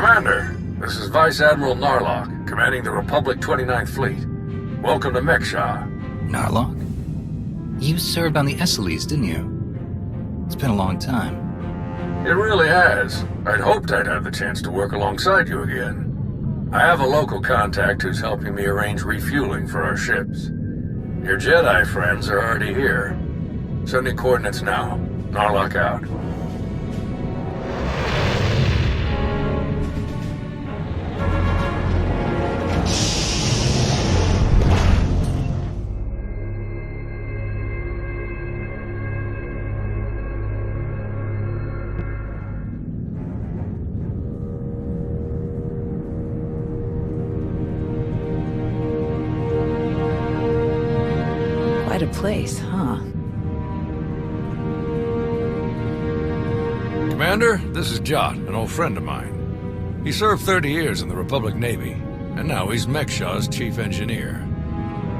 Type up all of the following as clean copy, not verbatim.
Commander, this is Vice Admiral Narlock, commanding the Republic 29th Fleet. Welcome to Mek Sha. Narlock? You served on the Esseles, didn't you? It's been a long time. It really has. I'd hoped I'd have the chance to work alongside you again. I have a local contact who's helping me arrange refueling for our ships. Your Jedi friends are already here. Sending coordinates now. Narlock out. Quite a place, huh? Commander, this is Jot, an old friend of mine. He served 30 years in the Republic Navy, and now he's Mek Sha's chief engineer.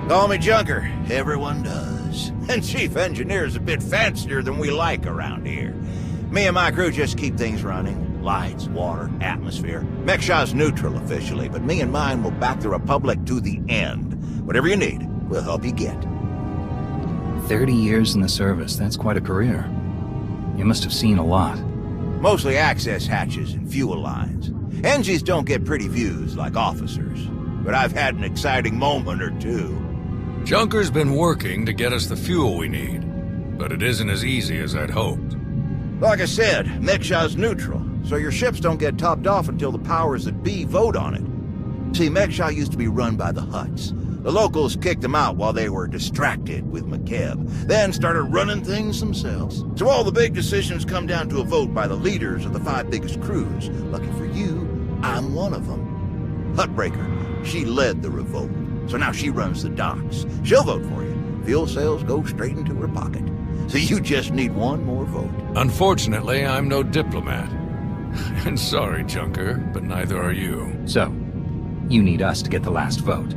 Call me Junker. Everyone does. And chief engineer's a bit fancier than we like around here. Me and my crew just keep things running. Lights, water, atmosphere. Mek Sha's neutral officially, but me and mine will back the Republic to the end. Whatever you need, we'll help you get. 30 years in the service, that's quite a career. You must have seen a lot. Mostly access hatches and fuel lines. Engies don't get pretty views like officers, but I've had an exciting moment or two. Junker's been working to get us the fuel we need, but it isn't as easy as I'd hoped. Like I said, Mek Sha's neutral, so your ships don't get topped off until the powers that be vote on it. See, Mek Sha used to be run by the Hutts. The locals kicked them out while they were distracted with McKeb, then started running things themselves. So all the big decisions come down to a vote by the leaders of the 5 biggest crews. Lucky for you, I'm one of them. Huttbreaker, she led the revolt, so now she runs the docks. She'll vote for you. Fuel sales go straight into her pocket. So you just need one more vote. Unfortunately, I'm no diplomat. And sorry, Junker, but neither are you. So, you need us to get the last vote.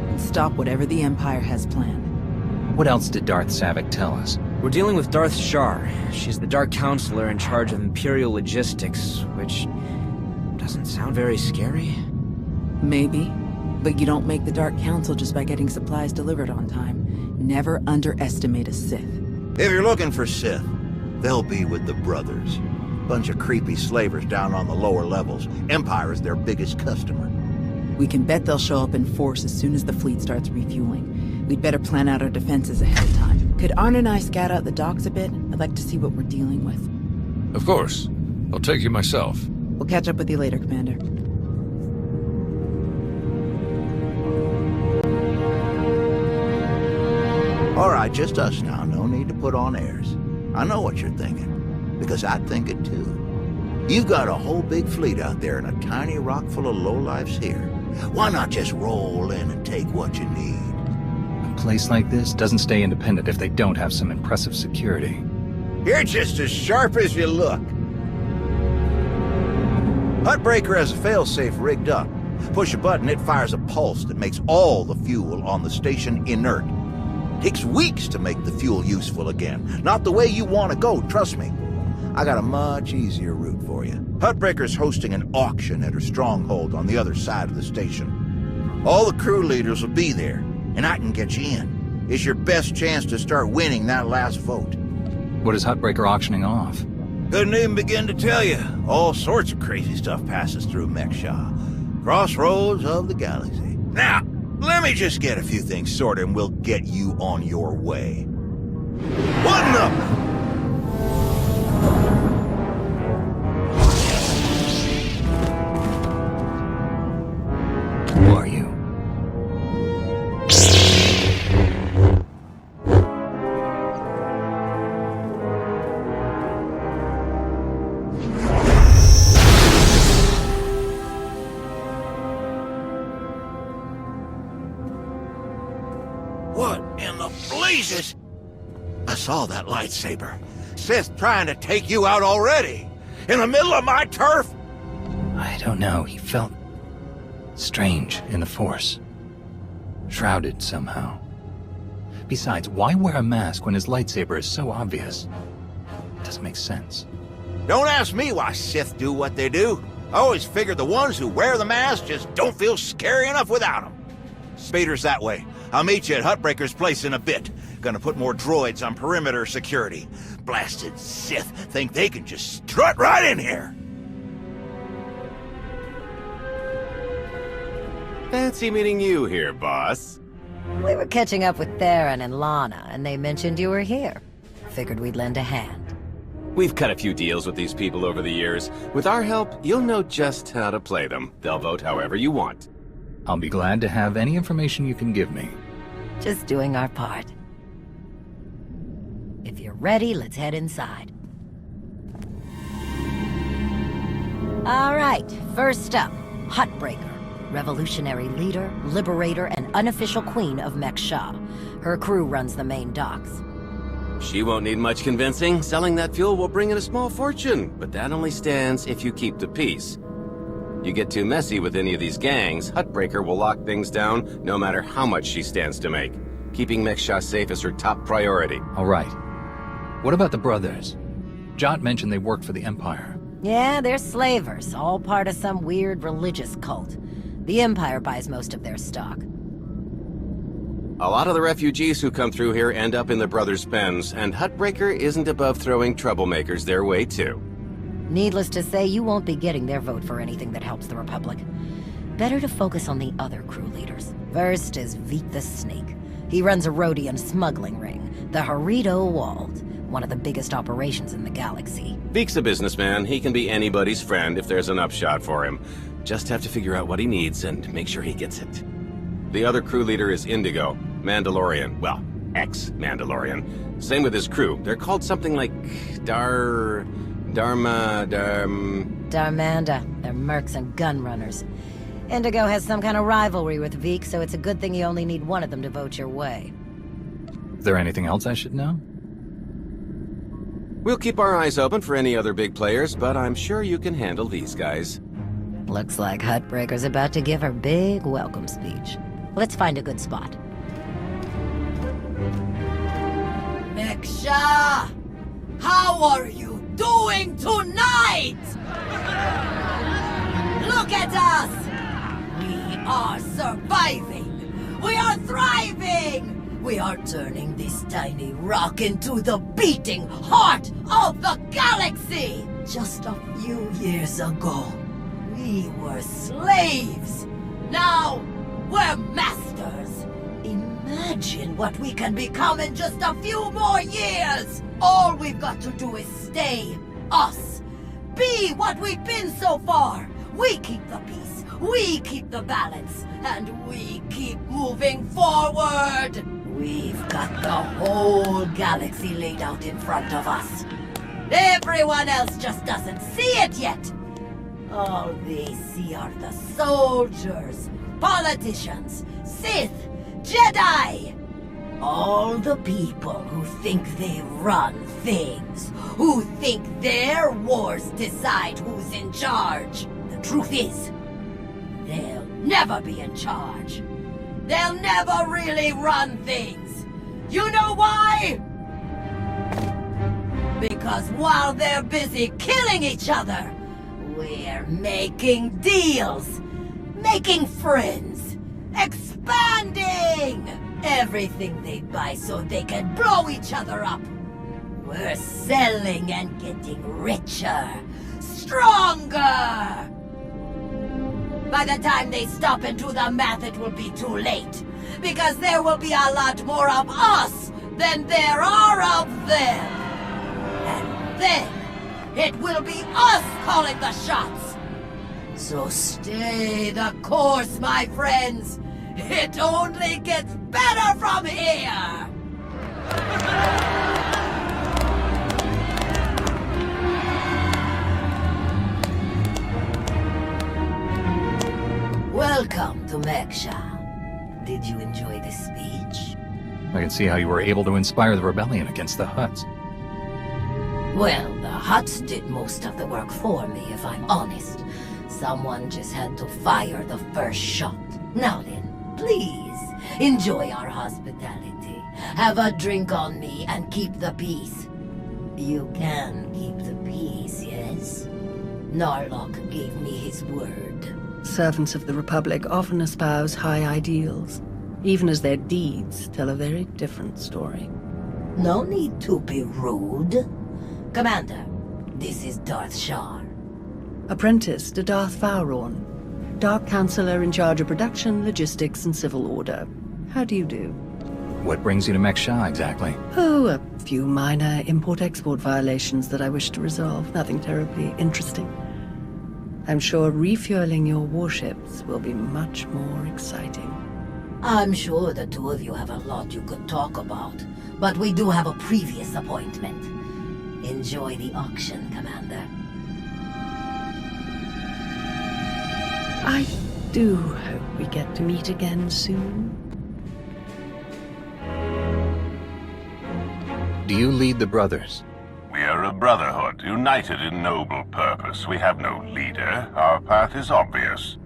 And stop whatever the Empire has planned. What else did Darth Savik tell us? We're dealing with Darth Shar. She's the Dark Counselor in charge of Imperial logistics, which doesn't sound very scary. Maybe. But you don't make the Dark Council just by getting supplies delivered on time. Never underestimate a Sith. If you're looking for Sith, they'll be with the Brothers. Bunch of creepy slavers down on the lower levels. Empire is their biggest customer. We can bet they'll show up in force as soon as the fleet starts refueling. We'd better plan out our defenses ahead of time. Could Arn and I scout out the docks a bit? I'd like to see what we're dealing with. Of course. I'll take you myself. We'll catch up with you later, Commander. All right, just us now. No need to put on airs. I know what you're thinking, because I think it too. You've got a whole big fleet out there and a tiny rock full of lowlifes here. Why not just roll in and take what you need? A place like this doesn't stay independent if they don't have some impressive security. You're just as sharp as you look. Huttbreaker has a failsafe rigged up. Push a button, it fires a pulse that makes all the fuel on the station inert. Takes weeks to make the fuel useful again. Not the way you want to go, trust me. I got a much easier route for you. Huttbreaker's hosting an auction at her stronghold on the other side of the station. All the crew leaders will be there, and I can get you in. It's your best chance to start winning that last vote. What is Huttbreaker auctioning off? Couldn't even begin to tell you. All sorts of crazy stuff passes through Mek Sha. Crossroads of the galaxy. Now, let me just get a few things sorted and we'll get you on your way. What number? Who are you? What in the blazes? I saw that lightsaber. Sith trying to take you out already. In the middle of my turf? I don't know. He felt strange in the Force. Shrouded somehow. Besides, why wear a mask when his lightsaber is so obvious? It doesn't make sense. Don't ask me why Sith do what they do. I always figured the ones who wear the mask just don't feel scary enough without them. Speeder's that way. I'll meet you at Huttbreaker's place in a bit. Gonna put more droids on perimeter security. Blasted Sith think they can just strut right in here. Fancy meeting you here, boss. We were catching up with Theron and Lana, and they mentioned you were here. Figured we'd lend a hand. We've cut a few deals with these people over the years. With our help, you'll know just how to play them. They'll vote however you want. I'll be glad to have any information you can give me. Just doing our part. If you're ready, let's head inside. All right, first up, Huttbreaker. Revolutionary leader, liberator, and unofficial queen of Mek Sha. Her crew runs the main docks. She won't need much convincing. Selling that fuel will bring in a small fortune, but that only stands if you keep the peace. You get too messy with any of these gangs, Huttbreaker will lock things down no matter how much she stands to make. Keeping Mek Sha safe is her top priority. All right. What about the brothers? Jot mentioned they worked for the Empire. Yeah, they're slavers, all part of some weird religious cult. The Empire buys most of their stock. A lot of the refugees who come through here end up in the brothers' pens, and Huttbreaker isn't above throwing troublemakers their way too. Needless to say, you won't be getting their vote for anything that helps the Republic. Better to focus on the other crew leaders. First is Veek the Snake. He runs a Rhodian smuggling ring, the Harito Wald, one of the biggest operations in the galaxy. Veek's a businessman. He can be anybody's friend if there's an upshot for him. Just have to figure out what he needs and make sure he gets it. The other crew leader is Indigo, Mandalorian. Well, ex-Mandalorian. Same with his crew. They're called something like Darmanda. They're mercs and gun runners. Indigo has some kind of rivalry with Veek, so it's a good thing you only need one of them to vote your way. Is there anything else I should know? We'll keep our eyes open for any other big players, but I'm sure you can handle these guys. Looks like Huttbreaker's about to give her big welcome speech. Let's find a good spot. Mek Sha! How are you doing tonight? Look at us! We are surviving! We are thriving! We are turning this tiny rock into the beating heart of the galaxy! Just a few years ago, we were slaves. Now, we're masters. Imagine what we can become in just a few more years. All we've got to do is stay us. Be what we've been so far. We keep the peace. We keep the balance. And we keep moving forward. We've got the whole galaxy laid out in front of us. Everyone else just doesn't see it yet. All they see are the soldiers, politicians, Sith, Jedi. All the people who think they run things, who think their wars decide who's in charge. The truth is, they'll never be in charge. They'll never really run things. You know why? Because while they're busy killing each other, we're making deals, making friends, expanding everything they buy so they can blow each other up. We're selling and getting richer, stronger. By the time they stop and do the math, it will be too late, because there will be a lot more of us than there are of them. And then it will be us calling the shots. So stay the course, my friends. It only gets better from here. Welcome to Mek Sha. Did you enjoy this speech? I can see how you were able to inspire the rebellion against the Hutts. Well, the Hutts did most of the work for me, if I'm honest. Someone just had to fire the first shot. Now then, please, enjoy our hospitality. Have a drink on me and keep the peace. You can keep the peace, yes? Narlock gave me his word. Servants of the Republic often espouse high ideals, even as their deeds tell a very different story. No need to be rude. Commander, this is Darth Shar. Apprentice to Darth Vale, Dark Counselor in charge of production, logistics, and civil order. How do you do? What brings you to Mek Sha exactly? Oh, a few minor import-export violations that I wish to resolve. Nothing terribly interesting. I'm sure refueling your warships will be much more exciting. I'm sure the two of you have a lot you could talk about, but we do have a previous appointment. Enjoy the auction, Commander. I do hope we get to meet again soon. Do you lead the brothers? We are a brotherhood, united in noble purpose. We have no leader. Our path is obvious.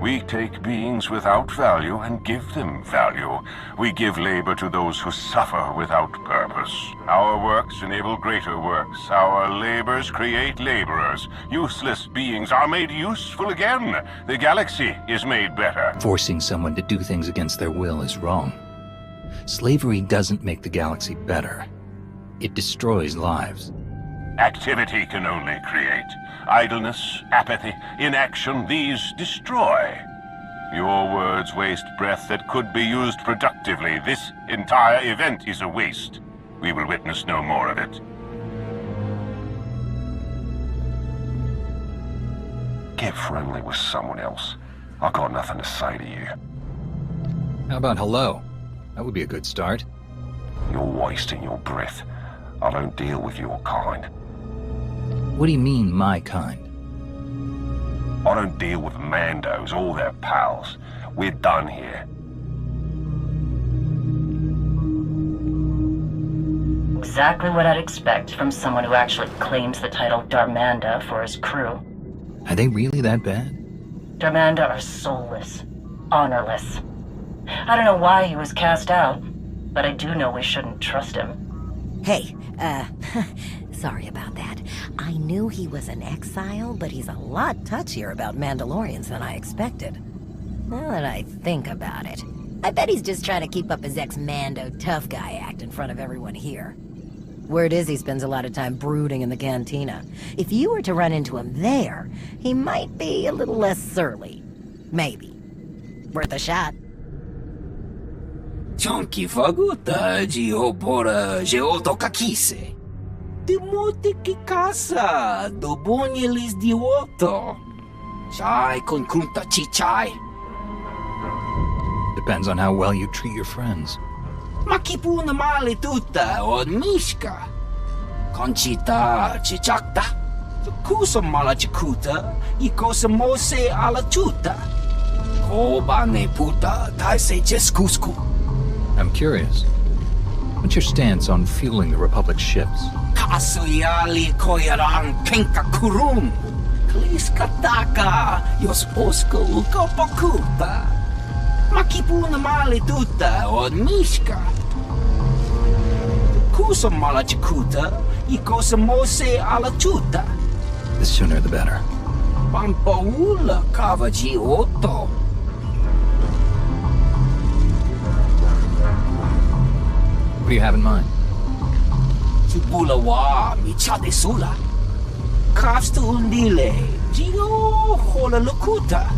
We take beings without value and give them value. We give labor to those who suffer without purpose. Our works enable greater works. Our labors create laborers. Useless beings are made useful again. The galaxy is made better. Forcing someone to do things against their will is wrong. Slavery doesn't make the galaxy better. It destroys lives. Activity can only create. Idleness, apathy, inaction, these destroy. Your words waste breath that could be used productively. This entire event is a waste. We will witness no more of it. Get friendly with someone else. I've got nothing to say to you. How about hello? That would be a good start. You're wasting your breath. I don't deal with your kind. What do you mean, my kind? I don't deal with Mandos or their pals. We're done here. Exactly what I'd expect from someone who actually claims the title Darmanda for his crew. Are they really that bad? Darmanda are soulless, honorless. I don't know why he was cast out, but I do know we shouldn't trust him. Hey, sorry about that. I knew he was an exile, but he's a lot touchier about Mandalorians than I expected. Now that I think about it, I bet he's just trying to keep up his ex-Mando tough guy act in front of everyone here. Word is he spends a lot of time brooding in the cantina. If you were to run into him there, he might be a little less surly. Maybe. Worth a shot. Chunky faguta geopora geotokakise. Demote que casa do bonyelis di woto. Chai con kunta chichai. Depends on how well you treat your friends. Makipuna male tuta od mishka. Conchita chichakta. Kusa mala chikuta. Ikosa mose ala chuta. Kobane puta taise jeskusku. I'm curious. What's your stance on fueling the Republic's ships? Kasuyali koyaran kenka kurum. Kliskataka yosposko ukopokuta. Makipuna male tuta od mishka. Kusa mala chikuta. Ikosa mose ala chuta. The sooner the better. Pampaula kavaji oto. What do you have in mind? Chupula wa michade sula. Kafstu undile. Gio hola lukuta.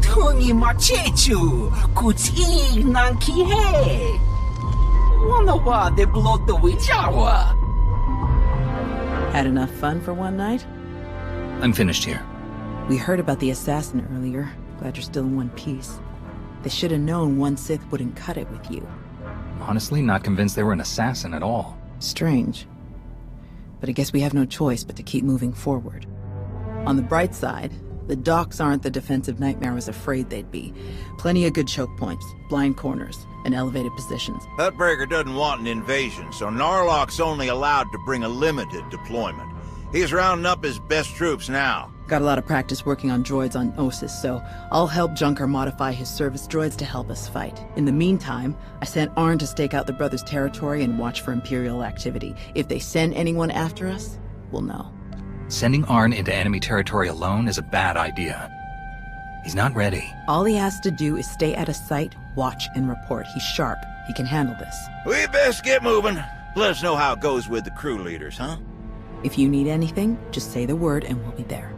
Tungi machechu. Kuti nanki he. Wana wa de bloto wijawa. Had enough fun for one night? I'm finished here. We heard about the assassin earlier. Glad you're still in one piece. They should have known one Sith wouldn't cut it with you. Honestly, not convinced they were an assassin at all. Strange. But I guess we have no choice but to keep moving forward. On the bright side, the docks aren't the defensive nightmare I was afraid they'd be. Plenty of good choke points, blind corners, and elevated positions. Hutbreaker doesn't want an invasion, so Narlock's only allowed to bring a limited deployment. He's rounding up his best troops now. Got a lot of practice working on droids on Ossus, so I'll help Junker modify his service droids to help us fight. In the meantime, I sent Arn to stake out the brothers' territory and watch for Imperial activity. If they send anyone after us, we'll know. Sending Arn into enemy territory alone is a bad idea. He's not ready. All he has to do is stay at a site, watch, and report. He's sharp. He can handle this. We best get moving. Let us know how it goes with the crew leaders, huh? If you need anything, just say the word and we'll be there.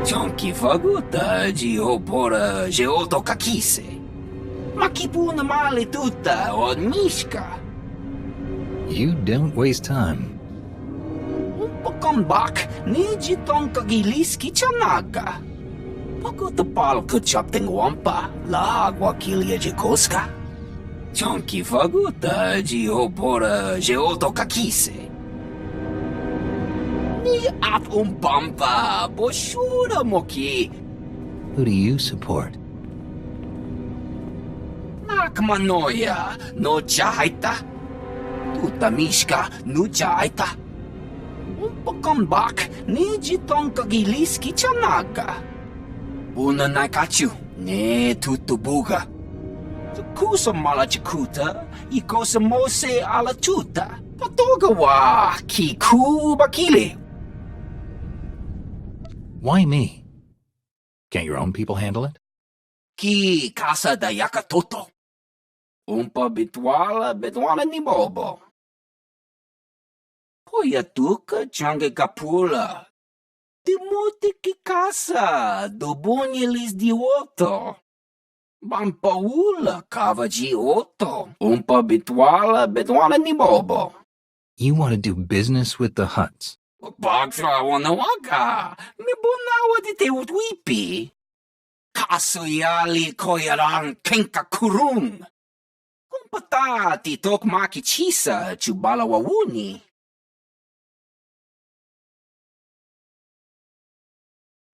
Chonki faguta geopora geotokakise. Makipuna mali tuta od mishka. You don't waste time. Umpakombak niji tonkagiliski chanaga. Pagutapal kuchapting wampa la aguakilia jikoska. Chonki faguta geopora geotokakise. Ni at umpampa boshura moki. Who do you support? Nakmanoya no jaita. Tuta mishka no jaita. Umpakombak niji tonkagiliski chanaga. Una nakachu ne tutubuga. Kusa malachikuta ikosa mose ala tuta. Patoga wa kiku bakile. Why me? Can't your own people handle it? Ki casa da yakatoto. Umpa bitwala ni bobo. Poyatuka change kapula. Timuti ki casa do bunyelis di oto. Bampaula kava ji oto. Umpa bitwala ni bobo. You want to do business with the Hutts? Bagtra wanawaga. Mibunawa di te utwipi. Kasoyali koyaran kenka kurung. Kumpatati tok makichisa chubala wawuni.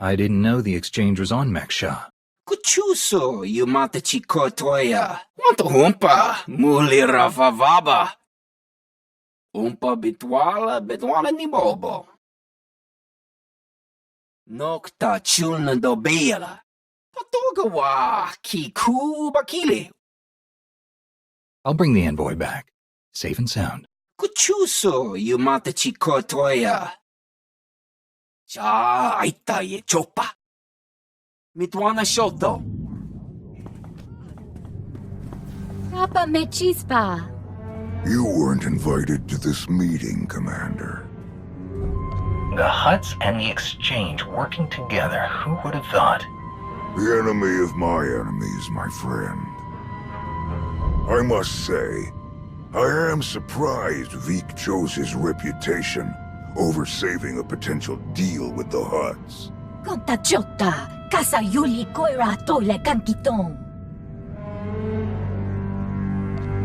I didn't know the exchange was on Mek Sha. Kuchuso yumata chikotoya. Wanta humpa muli rafavaba. Umpa bitwala ni bobo. Nokta chulna do bela. Patoga wa kiku bakile. I'll bring the envoy back, safe and sound. Kuchuso yumata chikotoya. Cha aita ye chopa. Mitwana shoto. Papa me chispa. You weren't invited to this meeting, Commander. The Hutts and the exchange working together, who would have thought? The enemy of my enemies, my friend. I must say, I am surprised Vik chose his reputation over saving a potential deal with the Hutts. Conta chota, casa yuli koira tole kankitong.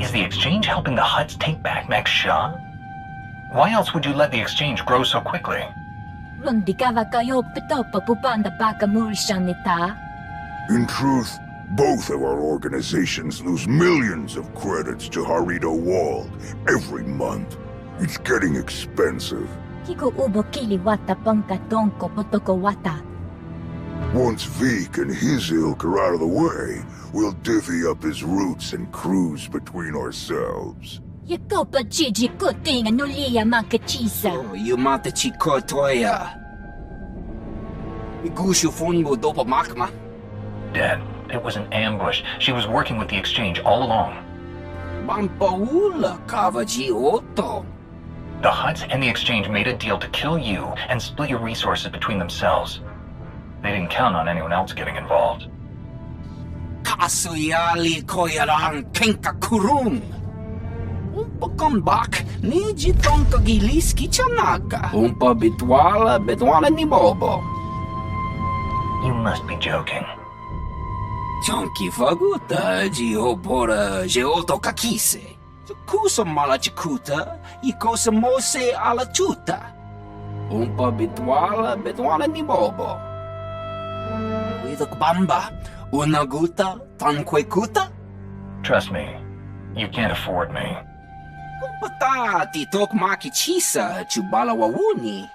Is the exchange helping the Hutts take back Mek Sha? Why else would you let the exchange grow so quickly? Rundikava kayo pitopa pupanda baka murishanita. In truth, both of our organizations lose millions of credits to Harito Wald every month. It's getting expensive. Kiko ubo kili wata pangka tonko potoko wata. Once Vik and his ilk are out of the way, we'll divvy up his routes and cruise between ourselves. Yakopa Gigi kuting anulia makachisa. Yumata chikotoya. Igushu funmo dopa makma. Dad, it was an ambush. She was working with the exchange all along. Bampaula kavaji oto. The Hutts and the exchange made a deal to kill you and split your resources between themselves. They didn't count on anyone else getting involved. Kasoyali koyaran kenka kurung. Umpakombak niji tonkagiliski chanaga. Umpa bitwala ni bobo. You must be joking. Chonki faguta geopora geotokakise. Kusa malachikuta ikosa mose ala tuta. Umpa bitwala ni bobo. Widok bamba unaguta tankwekuta. Trust me, you can't afford me. Kumpatati tok makichisa chubala wawuni.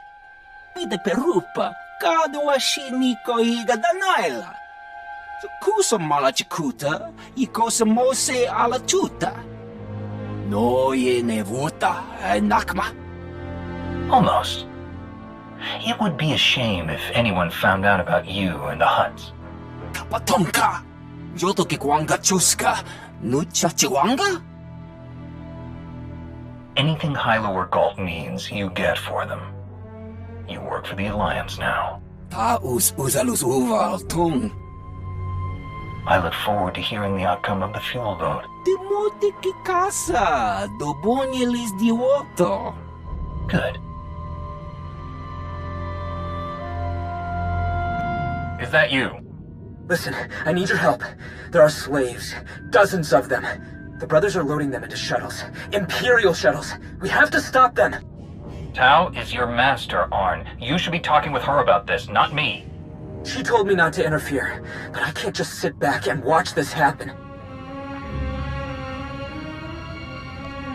Pide perupa kado washiniko iga danaila. Kusa mala chikuta, ikosa mose ala tuta. No ye nevuta, nakma. Almost. It would be a shame if anyone found out about you and the Huts. Kapatonka, yoto ke kwanga chuska, nucha chiwanga? Anything Hylo or Galt needs, you get for them. You work for the Alliance now. Ta uzalus uval tung. I look forward to hearing the outcome of the fuel vote. Demote ki casa, do bonyelis di water. Good. Is that you? Listen, I need your help. There are slaves. Dozens of them. The brothers are loading them into shuttles. Imperial shuttles. We have to stop them. Tao is your master, Arn. You should be talking with her about this, not me. She told me not to interfere, but I can't just sit back and watch this happen.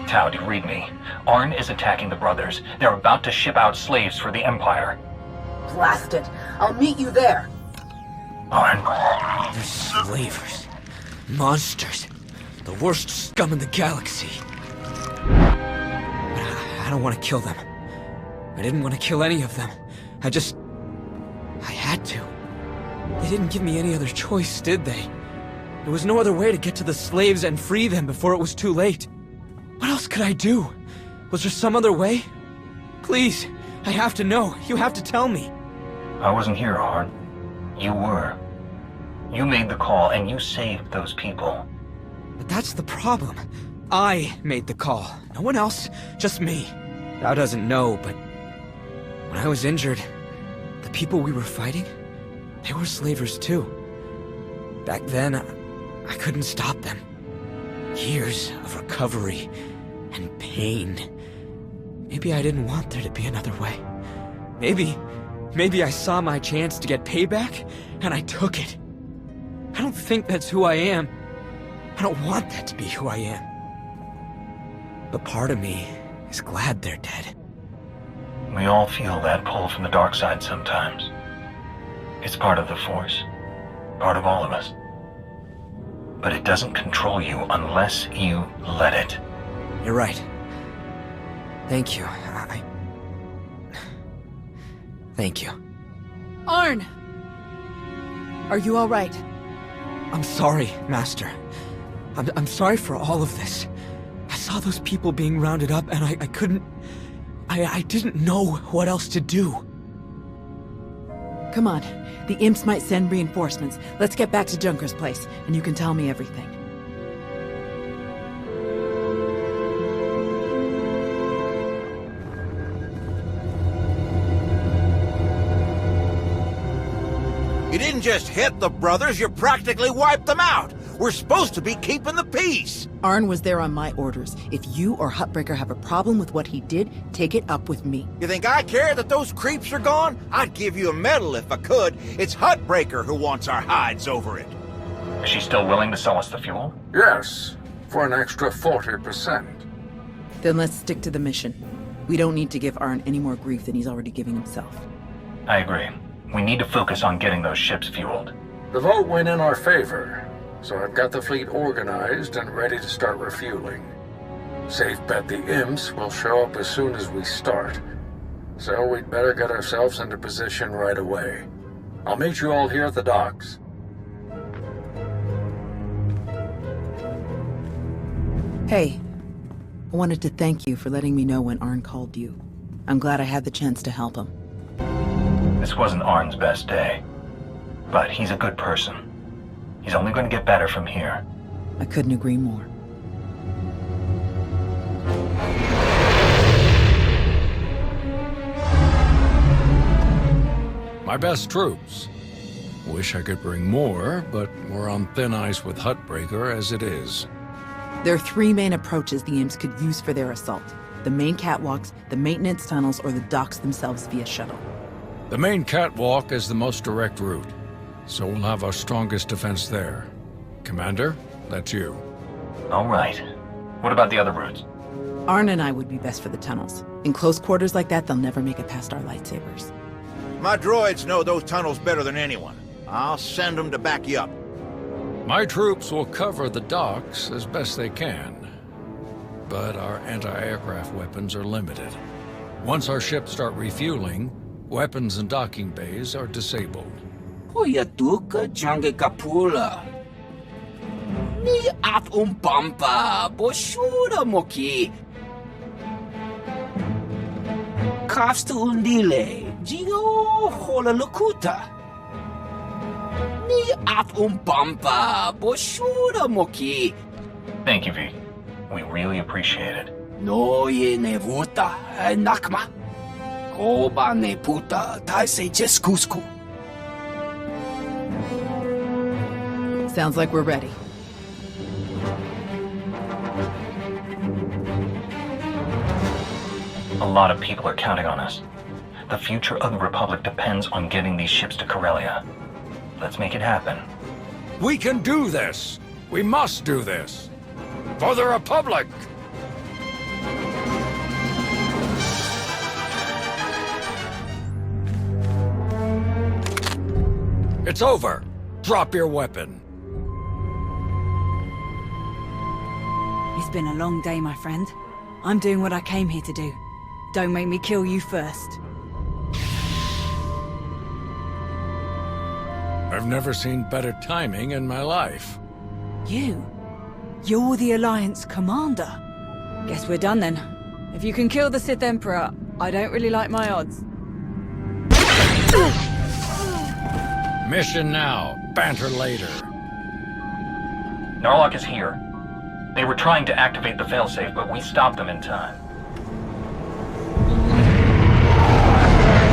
Tao, do you read me? Arn is attacking the brothers. They're about to ship out slaves for the Empire. Blast it. I'll meet you there. Arn. They're slavers. Monsters. The worst scum in the galaxy. But I don't want to kill them. I didn't want to kill any of them. I had to. They didn't give me any other choice, did they? There was no other way to get to the slaves and free them before it was too late. What else could I do? Was there some other way? Please, I have to know. You have to tell me. I wasn't here, Arn. You were. You made the call, and you saved those people. But that's the problem. I made the call. No one else, just me. Thou doesn't know, but when I was injured, the people we were fighting, they were slavers too. Back then, I couldn't stop them. Years of recovery and pain. Maybe I didn't want there to be another way. Maybe I saw my chance to get payback, and I took it. I don't think that's who I am. I don't want that to be who I am. But part of me is glad they're dead. We all feel that pull from the dark side sometimes. It's part of the Force. Part of all of us. But it doesn't control you unless you let it. You're right. Thank you. Thank you. Arn! Are you all right? I'm sorry, Master. I'm sorry for all of this. I saw those people being rounded up and I couldn't... I didn't know what else to do. Come on. The imps might send reinforcements. Let's get back to Junker's place, and you can tell me everything. You didn't just hit the brothers, you practically wiped them out. We're supposed to be keeping the peace. Arn was there on my orders. If you or Hutbreaker have a problem with what he did, take it up with me. You think I care that those creeps are gone? I'd give you a medal if I could. It's Hutbreaker who wants our hides over it. Is she still willing to sell us the fuel? Yes, for an extra 40%. Then let's stick to the mission. We don't need to give Arn any more grief than he's already giving himself. I agree. We need to focus on getting those ships fueled. The vote went in our favor, so I've got the fleet organized and ready to start refueling. Safe bet the imps will show up as soon as we start, so we'd better get ourselves into position right away. I'll meet you all here at the docks. Hey, I wanted to thank you for letting me know when Arn called you. I'm glad I had the chance to help him. This wasn't Arn's best day, but he's a good person. He's only going to get better from here. I couldn't agree more. My best troops. Wish I could bring more, but we're on thin ice with Hutbreaker as it is. There are three main approaches the imps could use for their assault. The main catwalks, the maintenance tunnels, or the docks themselves via shuttle. The main catwalk is the most direct route, so we'll have our strongest defense there. Commander, that's you. All right. What about the other routes? Arn and I would be best for the tunnels. In close quarters like that, they'll never make it past our lightsabers. My droids know those tunnels better than anyone. I'll send them to back you up. My troops will cover the docks as best they can, but our anti-aircraft weapons are limited. Once our ships start refueling, weapons and docking bays are disabled. Poyatuka jange kapula. Ni at umpampa boshura moki. Kafsta undile, jigo hola lukuta. Ni at umpampa boshura moki. Thank you, V. We really appreciate it. No ye nevuta nakma. Koba ne puta taise jeskusku. Sounds like we're ready. A lot of people are counting on us. The future of the Republic depends on getting these ships to Corellia. Let's make it happen. We can do this! We must do this! For the Republic! It's over! Drop your weapon! It's been a long day, my friend. I'm doing what I came here to do. Don't make me kill you first. I've never seen better timing in my life. You're the Alliance commander. Guess we're done then. If you can kill the Sith Emperor, I don't really like my odds. Mission now, banter later. Narlock is here. They were trying to activate the failsafe, but we stopped them in time.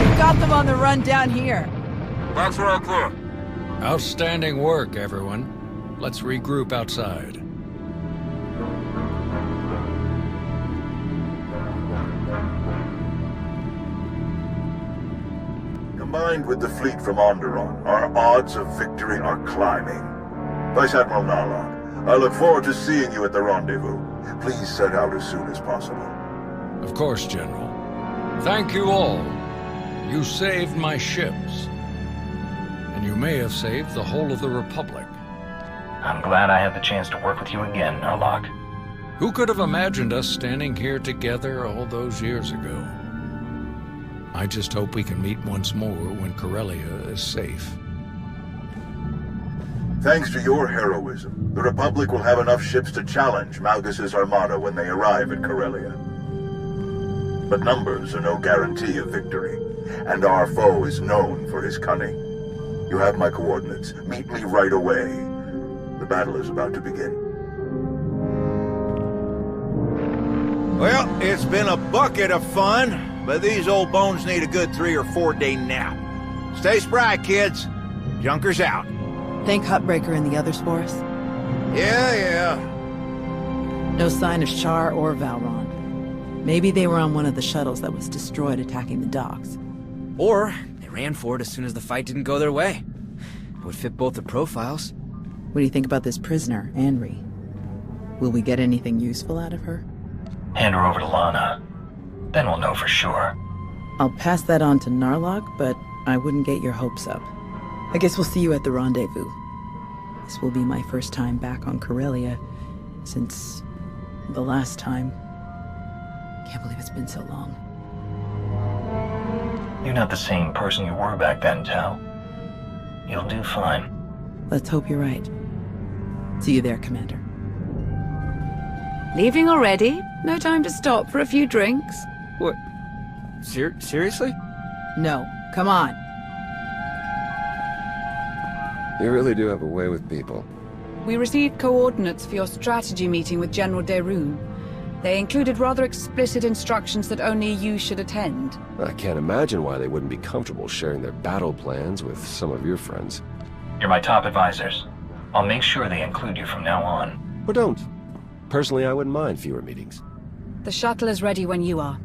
You got them on the run down here. That's all clear. Outstanding work, everyone. Let's regroup outside. Combined with the fleet from Onderon, our odds of victory are climbing. Vice Admiral Narlock, I look forward to seeing you at the rendezvous. Please set out as soon as possible. Of course, General. Thank you all. You saved my ships. And you may have saved the whole of the Republic. I'm glad I had the chance to work with you again, Narlock. Who could have imagined us standing here together all those years ago? I just hope we can meet once more when Corellia is safe. Thanks to your heroism, the Republic will have enough ships to challenge Malgus's armada when they arrive at Corellia. But numbers are no guarantee of victory, and our foe is known for his cunning. You have my coordinates. Meet me right away. The battle is about to begin. Well, it's been a bucket of fun, but these old bones need a good 3 or 4 day nap. Stay spry, kids. Junker's out. Think Hutbreaker and the others for us? Yeah. No sign of Char or Valron. Maybe they were on one of the shuttles that was destroyed attacking the docks. Or they ran for it as soon as the fight didn't go their way. It would fit both the profiles. What do you think about this prisoner, Anri? Will we get anything useful out of her? Hand her over to Lana. Then we'll know for sure. I'll pass that on to Narlock, but I wouldn't get your hopes up. I guess we'll see you at the rendezvous. This will be my first time back on Corellia since the last time. Can't believe it's been so long. You're not the same person you were back then, Tal. You'll do fine. Let's hope you're right. See you there, Commander. Leaving already? No time to stop for a few drinks? What? Seriously? No. Come on. You really do have a way with people. We received coordinates for your strategy meeting with General Derun. They included rather explicit instructions that only you should attend. I can't imagine why they wouldn't be comfortable sharing their battle plans with some of your friends. You're my top advisors. I'll make sure they include you from now on. Or don't. Personally, I wouldn't mind fewer meetings. The shuttle is ready when you are.